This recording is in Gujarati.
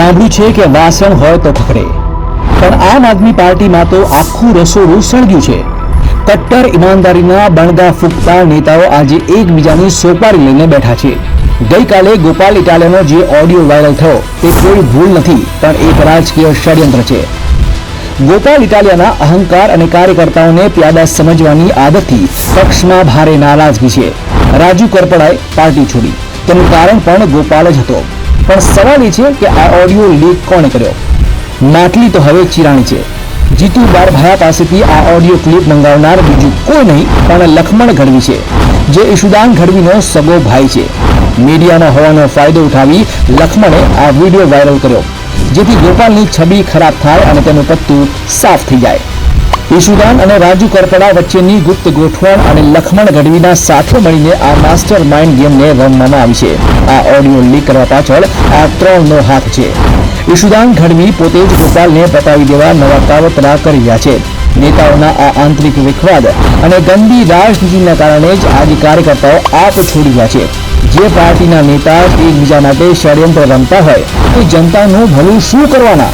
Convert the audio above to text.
સાંભળ્યું છે કે વાસણ હોય તો ખખડે, પણ આમ આદમી પાર્ટીમાં તો આખું રસોડું સળગ્યું છે। કટ્ટર ઈમાનદારીના બણગા ફૂંકતા નેતાઓ આજે એકબીજાની સોપારી લઈને બેઠા છે। ગઈકાલે ગોપાલ ઇટાલિયાનો જે ઓડિયો વાયરલ થયો તે કોઈ ભૂલ નથી, પણ એક રાજકીય ષડયંત્ર છે। ગોપાલ ઇટાલિયાના અહંકાર અને કાર્યકર્તાઓને પ્યાદા સમજવાની આદતથી પક્ષમાં ભારે નારાજગી છે। રાજુ કરપડાએ પાર્ટી છોડી, તેનું કારણ પણ ગોપાલ જ હતો। પણ સવાલ એ છે કે આ ઓડિયો લીક કોણે કર્યો? માટલી તો હવે ચિરાણી છે। જીતુ બારભાયા પાસેથી આ ઓડિયો ક્લિપ મંગાવનાર બીજું કોઈ નહીં પણ લખમણ ગઢવી છે, જે ઈશુદાન ગઢવીનો સગો ભાઈ છે। મીડિયામાં હોવાનો ફાયદો ઉઠાવી લખમણે આ વિડીયો વાયરલ કર્યો, જેથી ગોપાલની છબી ખરાબ થાય અને તેનું પત્તું સાફ થઈ જાય। ઈશુદાન અને રાજુ કરપડા વચ્ચેની ગુપ્ત ગોઠવણ અને લખમણ ગઢવીના સાથે મળીને આ માસ્ટર માઇન્ડ ગેમને રમવામાં આવી છે। આ ઓડિયો લીક કરવા પાછળ આ ત્રણનો હાથ છે। ઈશુદાન ગઢવી પોતે જ ગોપાલને પતાવી દેવા નવા કાવતરા કરી રહ્યા છે। નેતાઓના આ આંતરિક વિખવાદ અને ગંદી રાજનીતિના કારણે જ આજે કાર્યકર્તાઓ આપ છોડી રહ્યા છે। જે પાર્ટીના નેતા એકબીજા માટે ષડયંત્ર રમતા હોય તો જનતાનું ભલું શું કરવાના?